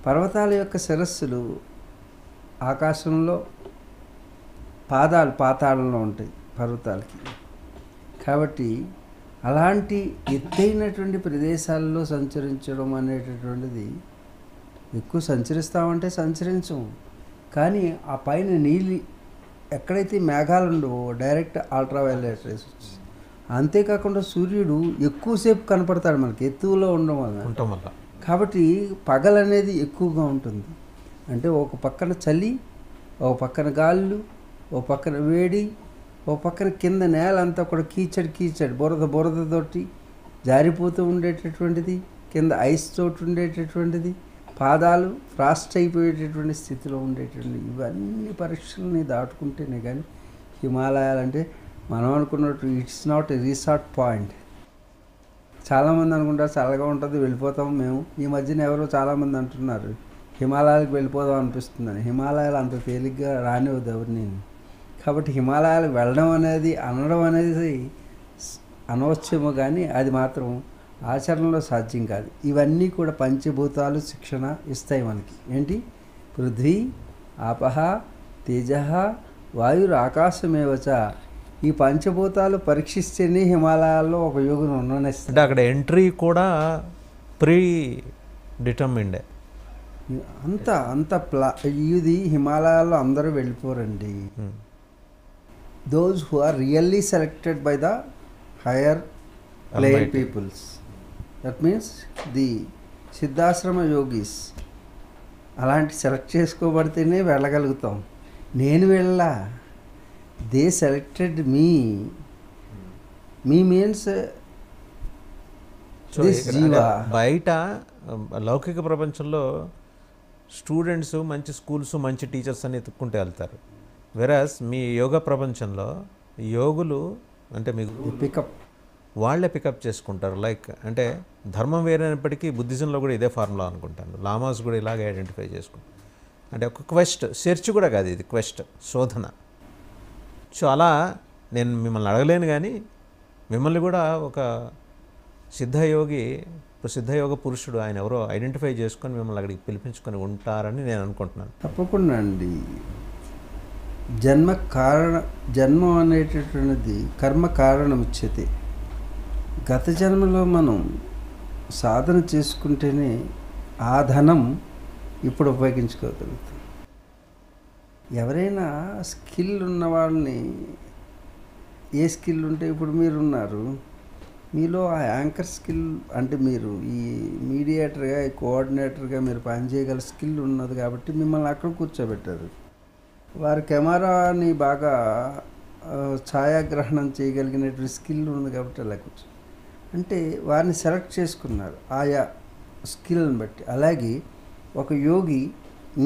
పర్వతాల యొక్క శిరస్సులు ఆకాశంలో, పాదాలు పాతాళంలో ఉంటాయి పర్వతాలకి. కాబట్టి అలాంటి ఎత్తైనటువంటి ప్రదేశాల్లో సంచరించడం అనేటటువంటిది, ఎక్కువ సంచరిస్తామంటే సంచరించం, కానీ ఆ పైన నీళ్ళు ఎక్కడైతే మేఘాలు ఉండవో డైరెక్ట్ అల్ట్రావైలెట్ రేస్ వచ్చి, అంతేకాకుండా సూర్యుడు ఎక్కువసేపు కనపడతాడు మనకి ఎత్తులో ఉండడం వల్ల. కాబట్టి పగలనేది ఎక్కువగా ఉంటుంది. అంటే ఒక పక్కన చలి, ఒక పక్కన గాలులు, ఒక పక్కన వేడి, ఒక పక్కన కింద నేల అంతా కూడా కీచడి బురదతోటి జారిపోతూ ఉండేటటువంటిది, కింద ఐస్ తోటి ఉండేటటువంటిది, పాదాలు ఫ్రాస్ట్ అయిపోయేటటువంటి స్థితిలో ఉండేటువంటి ఇవన్నీ పరీక్షల్ని దాటుకుంటేనే కానీ హిమాలయాలంటే మనం అనుకున్నట్టు it's not a resort point. చాలామంది అనుకుంటారు చల్లగా ఉంటుంది వెళ్ళిపోతాం మేము. ఈ మధ్యన ఎవరో చాలామంది అంటున్నారు హిమాలయాలకు వెళ్ళిపోదాం అనిపిస్తుందని. హిమాలయాలు అంత తేలిగ్గా రానివ్వదు ఎవరిని. కాబట్టి హిమాలయాలకు వెళ్ళడం అనేది అనడం అనేది అనవచ్చేమో, కానీ అది మాత్రం ఆచరణలో సాధ్యం కాదు. ఇవన్నీ కూడా పంచభూతాలు శిక్షణ ఇస్తాయి మనకి. ఏంటి? పృథ్వీ, ఆపహ, తేజ, వాయుర్, ఆకాశమేవచ. ఈ పంచభూతాలు పరీక్షిస్తేనే హిమాలయాల్లో ఒక యోగిని ఉండనిస్తుంది. అంటే అక్కడ ఎంట్రీ కూడా ప్రీ డిటర్మిండే. అంత ఇది హిమాలయాల్లో అందరూ వెళ్ళిపోరండి. Those who are really selected by the higher plane peoples, that means the Siddhashrama yogis. అలాంటి సెలెక్ట్ చేసుకోబడితేనే వెళ్ళగలుగుతాం. నేను వెళ్ళా, దే సెలెక్టెడ్ మీ మీన్స్ బయట లౌకిక ప్రపంచంలో స్టూడెంట్స్ మంచి స్కూల్స్ మంచి టీచర్స్ అని ఎత్తుక్కుంటూ వెళ్తారు. వెరాస్ మీ యోగా ప్రపంచంలో యోగులు అంటే మీకు పికప్ వాళ్ళే పికప్ చేసుకుంటారు. లైక్ అంటే ధర్మం వేరైనప్పటికీ బుద్ధిజంలో కూడా ఇదే ఫార్ములా అనుకుంటాను. లామాస్ కూడా ఇలాగే ఐడెంటిఫై చేసుకుంటారు. అంటే ఒక క్వెస్ట్, సెర్చ్ కూడా కాదు, ఇది క్వెస్ట్, శోధన. సో అలా నేను మిమ్మల్ని అడగలేను, కానీ మిమ్మల్ని కూడా ఒక సిద్ధయోగ పురుషుడు ఆయన ఎవరో ఐడెంటిఫై చేసుకొని మిమ్మల్ని అక్కడికి పిలిపించుకొని ఉంటారని నేను అనుకుంటున్నాను. తప్పకుండా అండి. జన్మం అనేటటువంటిది కర్మ కారణముచ్యతే. గత జన్మలో మనం సాధన చేసుకుంటేనే ఆ ధనం ఇప్పుడు ఉపయోగించుకోగలుగుతాం. ఎవరైనా స్కిల్ ఉన్న వాళ్ళని, ఏ స్కిల్ ఉంటే ఇప్పుడు మీరున్నారు, మీలో ఆ యాంకర్ స్కిల్ అంటే మీరు ఈ మీడియేటర్గా, ఈ కోఆర్డినేటర్గా మీరు పనిచేయగల స్కిల్ ఉన్నది కాబట్టి మిమ్మల్ని అక్కడ కూర్చోబెట్టారు. వారి కెమెరాని బాగా ఛాయాగ్రహణం చేయగలిగినటువంటి స్కిల్ ఉంది కాబట్టి అలా కూర్చో, అంటే వారిని సెలెక్ట్ చేసుకున్నారు ఆయా స్కిల్ని బట్టి. అలాగే ఒక యోగి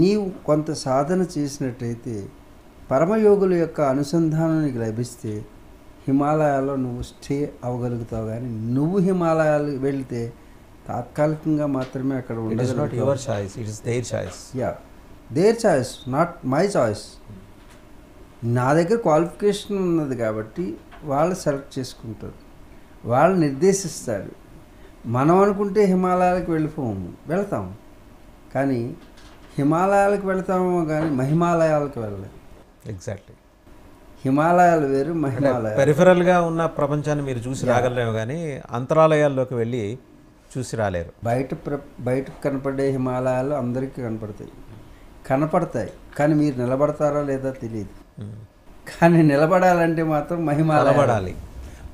నీవు కొంత సాధన చేసినట్టయితే పరమయోగుల యొక్క అనుసంధానం నీకు లభిస్తే హిమాలయాల్లో నువ్వు స్టే అవ్వగలుగుతావు. కానీ నువ్వు హిమాలయాలు వెళ్తే తాత్కాలికంగా మాత్రమే అక్కడ ఉండగలుగుతావు. Their choice, not my choice. నా దగ్గర క్వాలిఫికేషన్ ఉన్నది కాబట్టి వాళ్ళు సెలెక్ట్ చేసుకుంటారు, వాళ్ళు నిర్దేశిస్తారు. మనం అనుకుంటే హిమాలయాలకు వెళ్తాం, కానీ హిమాలయాలకు వెళ్తామో కానీ మహిమాలయాలకు వెళ్ళలేదు. ఎగ్జాక్ట్లీ. హిమాలయాలు వేరు, మహిమాలయాలు. పెరిఫరల్గా ఉన్న ప్రపంచాన్ని మీరు చూసి రాగలేము, కానీ అంతరాలయాల్లోకి వెళ్ళి చూసి రాలేరు. బయటకు కనపడే హిమాలయాలు అందరికీ కనపడతాయి, కానీ మీరు నిలబడతారా లేదా తెలియదు. కానీ నిలబడాలంటే మాత్రం నిలబడాలి.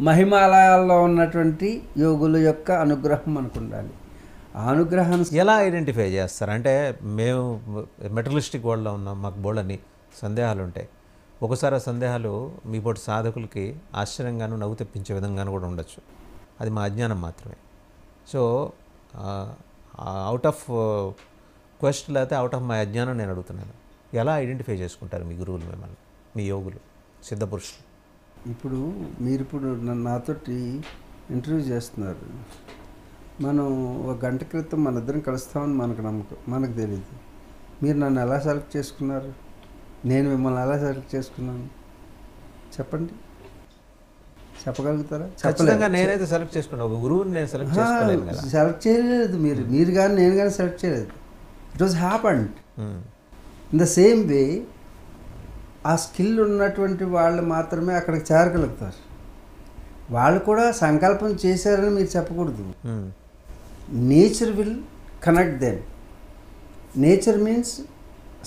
మహిమాలయాల్లో ఉన్నటువంటి యోగుల యొక్క అనుగ్రహం మనకు ఉండాలి. ఆ అనుగ్రహాన్ని ఎలా ఐడెంటిఫై చేస్తారు? అంటే మేము మెటలిస్టిక్ వరల్డ్లో ఉన్నాం, మాకు బోళ్ళని సందేహాలు ఉంటాయి. ఒకసారి ఆ సందేహాలు మీ పోటీ సాధకులకి ఆశ్చర్యంగాను నవ్వు తెప్పించే విధంగాను కూడా ఉండొచ్చు. అది మా అజ్ఞానం మాత్రమే. సో అవుట్ ఆఫ్ క్వెస్ట్ లేకపోతే అవుట్ ఆఫ్ మై అజ్ఞానం నేను అడుగుతున్నాను, ఎలా ఐడెంటిఫై చేసుకుంటారు మీ గురువులు మిమ్మల్ని, మీ యోగులు, సిద్ధపురుషులు? ఇప్పుడు మీరు నాతోటి ఇంటర్వ్యూ చేస్తున్నారు. మనం ఒక గంట క్రితం మన ఇద్దరం కలుస్తామని మనకు తెలియదు. మీరు నన్ను ఎలా సెలెక్ట్ చేసుకున్నారు? నేను మిమ్మల్ని ఎలా సెలెక్ట్ చేసుకున్నాను చెప్పండి, చెప్పగలుగుతారా? ఖచ్చితంగా నేనైతే సెలెక్ట్ చేసుకున్నాను. ఒక గురువుని నేను సెలెక్ట్ చేసుకోలేదు కదా. సెలెక్ట్ చేయలేదు మీరు కానీ నేను కానీ సెలెక్ట్ చేయలేదు. It was happened. In the same way ఆ స్కిల్ ఉన్నటువంటి వాళ్ళు మాత్రమే అక్కడికి చేరగలుగుతారు. వాళ్ళు కూడా సంకల్పం చేశారని మీరు చెప్పకూడదు. Nature will connect them. Nature means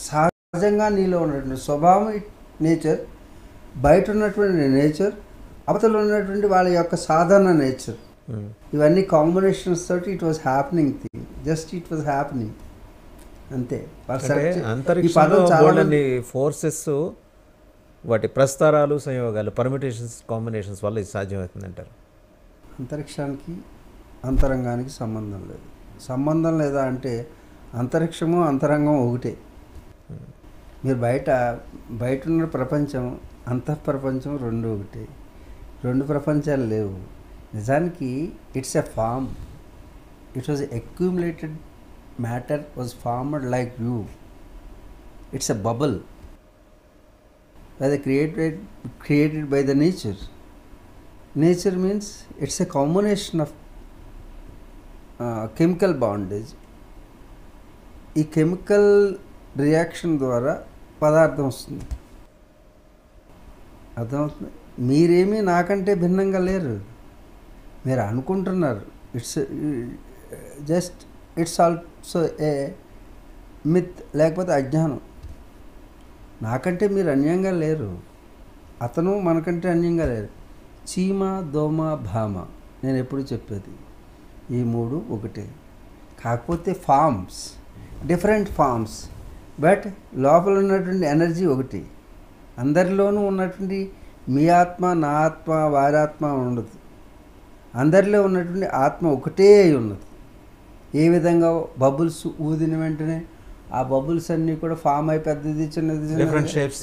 సహజంగా నీలో ఉన్నటువంటి స్వభావం నేచర్, బయట ఉన్నటువంటి నేచర్, అవతల ఉన్నటువంటి వాళ్ళ యొక్క సాధారణ నేచర్, ఇవన్నీ కాంబినేషన్స్ తోటి it was happening thing. Just it was happening అంతే. అంతరిక్షంలో బోల్డన్ని ఫోర్సెస్, వాటి ప్రస్తారాలు, సంయోగాలు, పర్మిటేషన్స్, కాంబినేషన్స్ వల్ల ఇది సాధ్యమవుతుంది అంటారు. అంతరిక్షానికి అంతరంగానికి సంబంధం లేదు. సంబంధం లేదా అంటే అంతరిక్షము అంతరంగం ఒకటే. మీరు బయట ఉన్న ప్రపంచం, అంతఃప్రపంచం రెండు ఒకటే. రెండు ప్రపంచాలు లేవు. నిజానికి it's a form. It was accumulated matter was formed like you. It's a bubble created by the nature. Nature means it's a combination of chemical bondage. ఈ కెమికల్ రియాక్షన్ ద్వారా పదార్థం వస్తుంది. అర్థమవుతుంది? మీరేమీ నాకంటే భిన్నంగా లేరు. మీరు అనుకుంటున్నారు. ఇట్స్ ఆల్సో ఏ మిత్, లేకపోతే అజ్ఞానం. నాకంటే మీరు అన్యంగా లేరు. అతను మనకంటే అన్యంగా లేరు. చీమ, దోమ, భామ నేను ఎప్పుడు చెప్పేది ఈ మూడు ఒకటే. కాకపోతే ఫామ్స్, డిఫరెంట్ ఫామ్స్, బట్ లోపల ఉన్నటువంటి ఎనర్జీ ఒకటి. అందరిలోనూ ఉన్నటువంటి మీ ఆత్మ, నా ఆత్మ, వారాత్మ ఉండదు. అందరిలో ఉన్నటువంటి ఆత్మ ఒకటే అయి ఉన్నది. ఏ విధంగా బబుల్స్ ఊదిన వెంటనే ఆ బబుల్స్ అన్నీ కూడా ఫామ్ అయి పెద్దది చిన్నది డిఫరెంట్ షేప్స్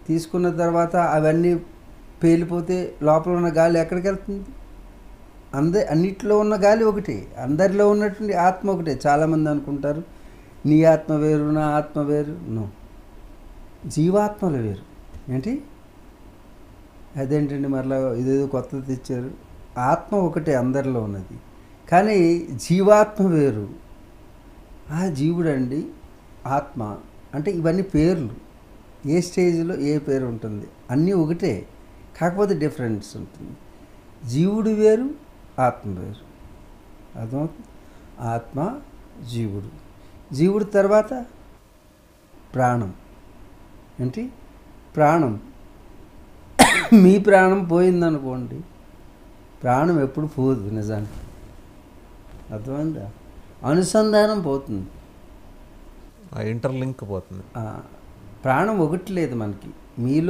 తీసుకున్న తర్వాత అవన్నీ పేలిపోతే లోపల ఉన్న గాలి ఎక్కడికి వెళ్తుంది? అన్నిట్లో ఉన్న గాలి ఒకటి. అందరిలో ఉన్నటువంటి ఆత్మ ఒకటే. చాలామంది అనుకుంటారు నీ ఆత్మ వేరు, నా ఆత్మ వేరు. నో, జీవాత్మలు వేరు. ఏంటి అదేంటండి మరలా ఇదేదో కొత్తది తెచ్చారు. ఆత్మ ఒకటే అందరిలో ఉన్నది, కానీ జీవాత్మ వేరు. ఆ జీవుడండి ఆత్మ అంటే ఇవన్నీ పేర్లు. ఏ స్టేజ్లో ఏ పేరు ఉంటుంది, అన్నీ ఒకటే, కాకపోతే డిఫరెన్స్ ఉంటుంది. జీవుడు వేరు, ఆత్మ వేరు. అర్థమవుతుంది? ఆత్మ, జీవుడు. జీవుడు తర్వాత ప్రాణం. ఏంటి? ప్రాణం. మీ ప్రాణం పోయిందనుకోండి, ప్రాణం ఎప్పుడు పోదు నిజానికి. అర్థమైందా? అనుసంధానం పోతుంది, ఇంటర్లింక్ పోతుంది. ప్రాణం ఒకటి లేదు మనకి. మీలో